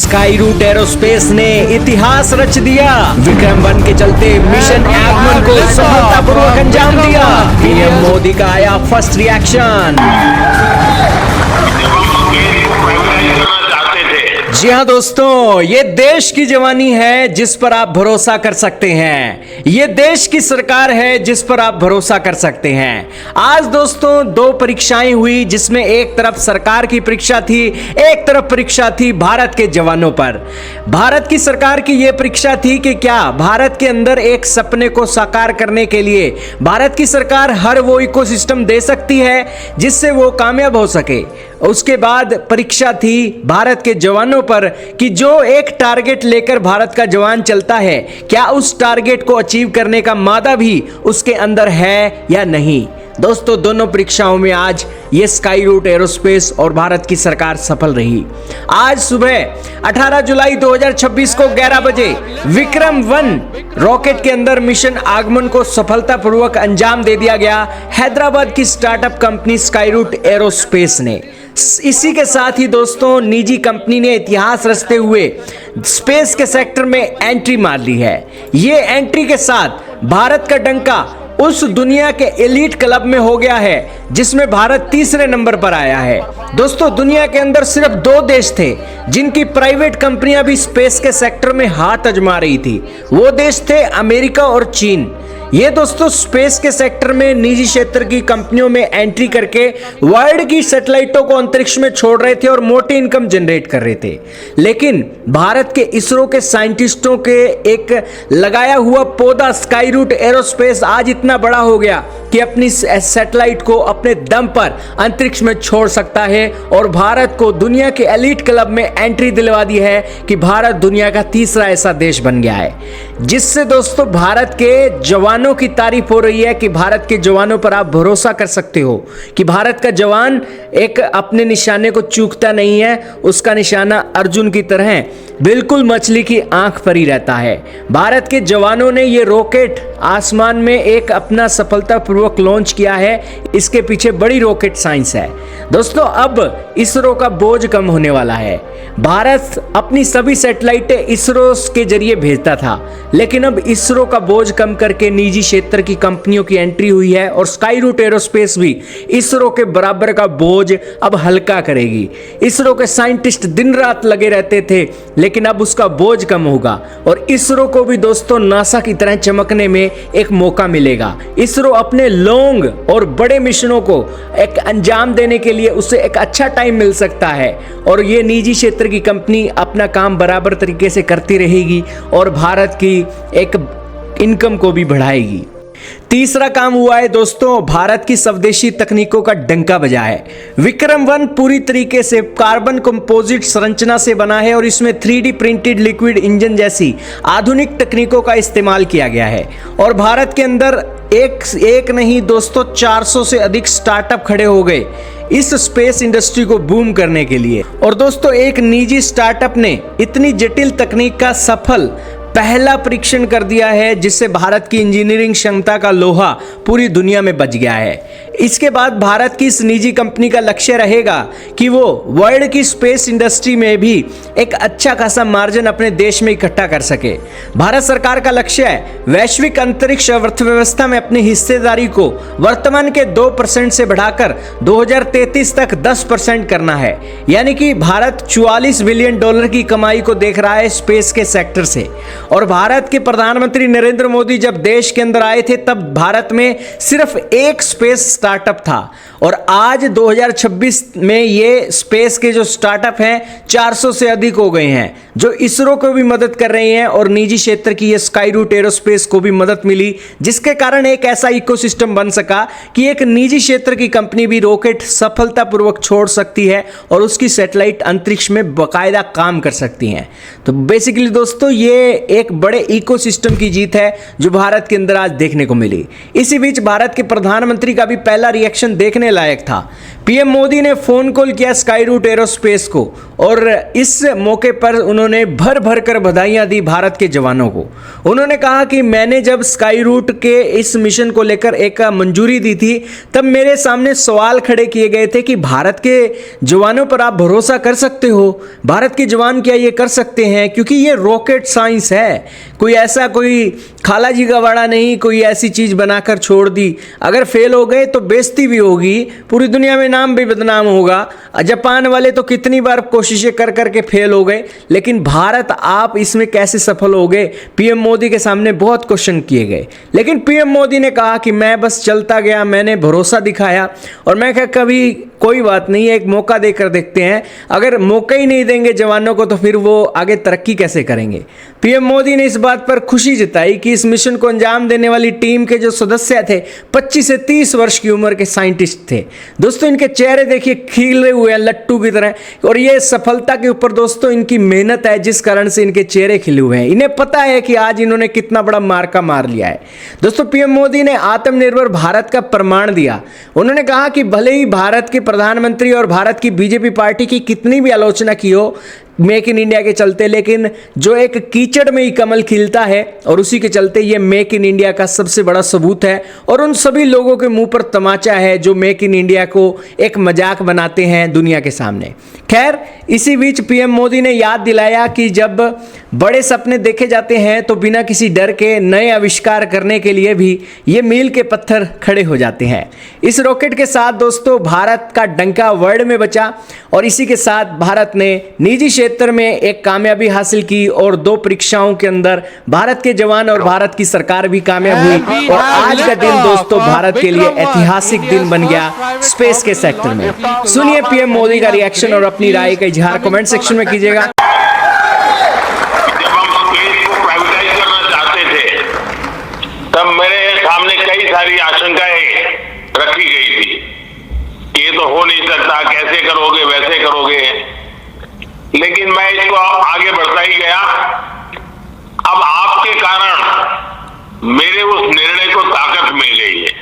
Sky root Aerospace ने इतिहास रच दिया। विक्रम-1 के चलते मिशन आगमन को सफलतापूर्वक अंजाम दिया। पीएम मोदी का आया फर्स्ट रिएक्शन। जी हाँ दोस्तों, ये देश की जवानी है जिस पर आप भरोसा कर सकते हैं। ये देश की सरकार है जिस पर आप भरोसा कर सकते हैं। आज दोस्तों 2 परीक्षाएं हुई, जिसमें एक तरफ सरकार की परीक्षा थी, एक तरफ परीक्षा थी भारत के जवानों पर। भारत की सरकार की यह परीक्षा थी कि क्या भारत के अंदर एक सपने को साकार करने के लिए भारत की सरकार हर वो इकोसिस्टम दे सकती है जिससे वो कामयाब हो सके। उसके बाद परीक्षा थी भारत के जवानों पर कि जो एक टारगेट लेकर भारत का जवान चलता है, क्या उस टारगेट को अचीव करने का मादा भी उसके अंदर है या नहीं। दोस्तों दोनों परीक्षाओं में आज ये स्काई रूट एरोस्पेस और भारत की सरकार सफल रही। आज सुबह 18 जुलाई 2026 को 11 बजे विक्रम-1 रॉकेट के अंदर मिशन आगमन को सफलतापूर्वक अंजाम दे दिया गया हैदराबाद की startup company Skyroot Aerospace ने। इसी के साथ ही दोस्तों निजी कंपनी ने इतिहास रचते हुए स्पेस के सेक्टर में एंट्री मार ली है। ये एंट्री के साथ भारत का डंका उस दुनिया के एलीट क्लब में हो गया है जिसमें भारत तीसरे नंबर पर आया है। दोस्तों दुनिया के अंदर सिर्फ 2 देश थे जिनकी प्राइवेट कंपनियां भी स्पेस के सेक्टर में हाथ आजमा रही थी। वो देश थे अमेरिका और चीन। ये दोस्तों स्पेस के सेक्टर में निजी क्षेत्र की कंपनियों में एंट्री करके वर्ल्ड की सैटेलाइटों को अंतरिक्ष में छोड़ रहे थे और मोटी इनकम जनरेट कर रहे थे। लेकिन भारत के इसरो के साइंटिस्टों के एक लगाया हुआ पौधा स्काई रूट एरोस्पेस आज इतना बड़ा हो गया कि अपनी सैटेलाइट को अपने दम पर अंतरिक्ष में छोड़ सकता है और भारत को दुनिया के एलीट क्लब में एंट्री दिलवा दी है कि भारत दुनिया का तीसरा ऐसा देश बन गया है। जिससे दोस्तों भारत के जवानों की तारीफ हो रही है कि भारत के जवानों पर आप भरोसा कर सकते हो कि भारत का जवान एक अपने निशाने को चूकता नहीं है। उसका निशाना अर्जुन की तरह बिल्कुल मछली की आंख पर ही रहता है। भारत के जवानों ने ये रॉकेट आसमान में एक अपना सफलतापूर्वक लॉन्च किया है। इसके पीछे बड़ी रॉकेट साइंस है। दोस्तों अब इसरो का बोझ कम होने वाला है। भारत अपनी सभी सैटेलाइटें इसरो के जरिए भेजता था, लेकिन अब इसरो का बोझ कम करके निजी क्षेत्र की कंपनियों की एंट्री हुई है और स्काई रूट एरोस्पेस भी इसरो के बराबर का बोझ अब हल्का करेगी। इसरो के साइंटिस्ट दिन रात लगे रहते थे, लेकिन अब उसका बोझ कम होगा और इसरो को भी दोस्तों नासा की तरह चमकने में एक मौका मिलेगा। इसरो अपने लॉन्ग और बड़े मिशनों को एक अंजाम देने के लिए उसे एक अच्छा टाइम मिल सकता है और ये निजी क्षेत्र की कंपनी अपना काम बराबर तरीके से करती रहेगी और भारत की एक इनकम को भी बढ़ाएगी। तीसरा काम हुआ है दोस्तों, भारत की स्वदेशी तकनीकों का डंका बजा है। विक्रम-1 पूरी तरीके से कार्बन कंपोजिट संरचना से बना है और इसमें 3D प्रिंटेड लिक्विड इंजन जैसी आधुनिक तकनीकों का इस्तेमाल किया गया है और भारत के अंदर एक नहीं दोस्तों 400 से अधिक स्टार्टअप खड़े हो गए इस स्पेस इंडस्ट्री को बूम करने के लिए। और दोस्तों एक निजी स्टार्टअप ने इतनी जटिल तकनीक का सफल पहला परीक्षण कर दिया है जिससे भारत की इंजीनियरिंग क्षमता का लोहा पूरी दुनिया में बच गया है। इसके बाद भारत की इस निजी कंपनी का लक्ष्य रहेगा कि वो वर्ल्ड की स्पेस इंडस्ट्री में भी एक अच्छा खासा मार्जिन अपने देश में इकट्ठा कर सके। भारत सरकार का लक्ष्य है वैश्विक अंतरिक्ष अर्थव्यवस्था में अपनी हिस्सेदारी को वर्तमान के 2% से बढ़ाकर 2033 तक 10% करना है। यानी कि भारत $44 बिलियन की कमाई को देख रहा है स्पेस के सेक्टर से। और भारत के प्रधानमंत्री नरेंद्र मोदी जब देश के अंदर आए थे तब भारत में सिर्फ एक स्पेस स्टार्टअप था और आज 2026 में ये स्पेस के जो स्टार्टअप हैं 400 से अधिक हो गए हैं जो इसरो को भी मदद कर रहे हैं और निजी क्षेत्र की ये स्काई रूट एरोस्पेस को भी मदद मिली, जिसके कारण एक ऐसा इकोसिस्टम बन सका कि एक निजी क्षेत्र की कंपनी भी रॉकेट सफलतापूर्वक छोड़ सकती है और उसकी सैटेलाइट अंतरिक्ष में बाकायदा काम कर सकती हैं। तो बेसिकली दोस्तों ये एक बड़े इकोसिस्टम की जीत है जो भारत के अंदर आज देखने को मिली। इसी बीच भारत के प्रधानमंत्री का भी पहले पहला रिएक्शन देखने लायक था। पीएम मोदी ने फोन कॉल किया स्काई रूट एरोस्पेस को और इस मौके पर उन्होंने भर भर कर बधाइयां दी भारत के जवानों को। उन्होंने कहा कि मैंने जब स्काई रूट के इस मिशन को लेकर एक मंजूरी दी थी तब मेरे सामने सवाल खड़े किए गए थे कि भारत के जवानों पर आप भरोसा कर सकते हो, भारत के जवान क्या ये कर सकते हैं, क्योंकि ये रॉकेट साइंस है, कोई खाला जी का वाड़ा नहीं, कोई ऐसी चीज बनाकर छोड़ दी, अगर फेल हो गए तो बेइज्जती भी होगी, पूरी दुनिया में नाम भी बदनाम होगा। जापान वाले तो कितनी बार कोशिशें कर करके फेल हो गए, लेकिन भारत आप इसमें कैसे सफल हो गए? पीएम मोदी के सामने बहुत क्वेश्चन किए गए, लेकिन पीएम मोदी ने कहा कि मैं बस चलता गया, मैंने भरोसा दिखाया और मैं कहा कभी कोई बात नहीं है, एक मौका देकर देखते हैं। अगर मौका ही नहीं देंगे जवानों को तो फिर वो आगे तरक्की कैसे करेंगे? पीएम मोदी ने इस बात पर खुशी जताई कि इस मिशन को अंजाम देने वाली टीम के जो सदस्य थे 25 से 30 वर्ष की उम्र के साइंटिस्ट थे। दोस्तों इनके चेहरे देखिए खिले हुए हैं लट्टू की तरह, और ये सफलता के ऊपर दोस्तों इनकी मेहनत है जिस कारण से इनके चेहरे खिले हुए हैं। इन्हें पता है कि आज इन्होंने कितना बड़ा मार्का मार लिया है। दोस्तों पीएम मोदी ने आत्मनिर्भर भारत का प्रमाण दिया। उन्होंने कहा कि भले ही भारत के प्रधानमंत्री और भारत की बीजेपी पार्टी की कितनी भी आलोचना की हो मेक इन इंडिया के चलते, लेकिन जो एक कीचड़ में ही कमल खिलता है और उसी के चलते ये मेक इन इंडिया का सबसे बड़ा सबूत है और उन सभी लोगों के मुंह पर तमाचा है जो मेक इन इंडिया को एक मजाक बनाते हैं दुनिया के सामने। खैर इसी बीच पीएम मोदी ने याद दिलाया कि जब बड़े सपने देखे जाते हैं तो बिना किसी डर के नए आविष्कार करने के लिए भी ये मील के पत्थर खड़े हो जाते हैं। इस रॉकेट के साथ दोस्तों भारत का डंका वर्ल्ड में बचा और इसी के साथ भारत ने निजी क्षेत्र में एक कामयाबी हासिल की और 2 परीक्षाओं के अंदर भारत के जवान और भारत की सरकार भी कामयाब हुई और आज का दिन दोस्तों भारत के लिए ऐतिहासिक दिन बन गया स्पेस के सेक्टर में। सुनिए पीएम मोदी का रिएक्शन और अपनी राय का इजहार कमेंट सेक्शन में कीजिएगा। जब हम स्पेस को प्राइवेटाइज करना चाहते थे तब मेरे सामने कई सारी आशंकाएं रखी गई थी कि ये तो हो नहीं सकता, कैसे करोगे, वैसे करोगे, लेकिन मैं इसको आगे बढ़ता ही गया। अब आपके कारण मेरे उस निर्णय को ताकत मिल गई है।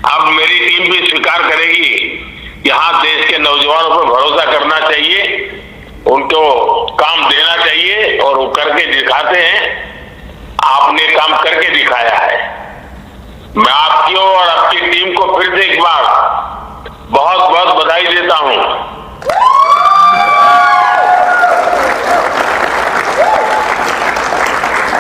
अब मेरी टीम भी स्वीकार करेगी कि हाँ, देश के नौजवानों पर भरोसा करना चाहिए, उनको काम देना चाहिए और वो करके दिखाते हैं। आपने काम करके दिखाया है। मैं आपकी और आपकी टीम को फिर से एक बार बहुत बहुत बधाई देता हूं।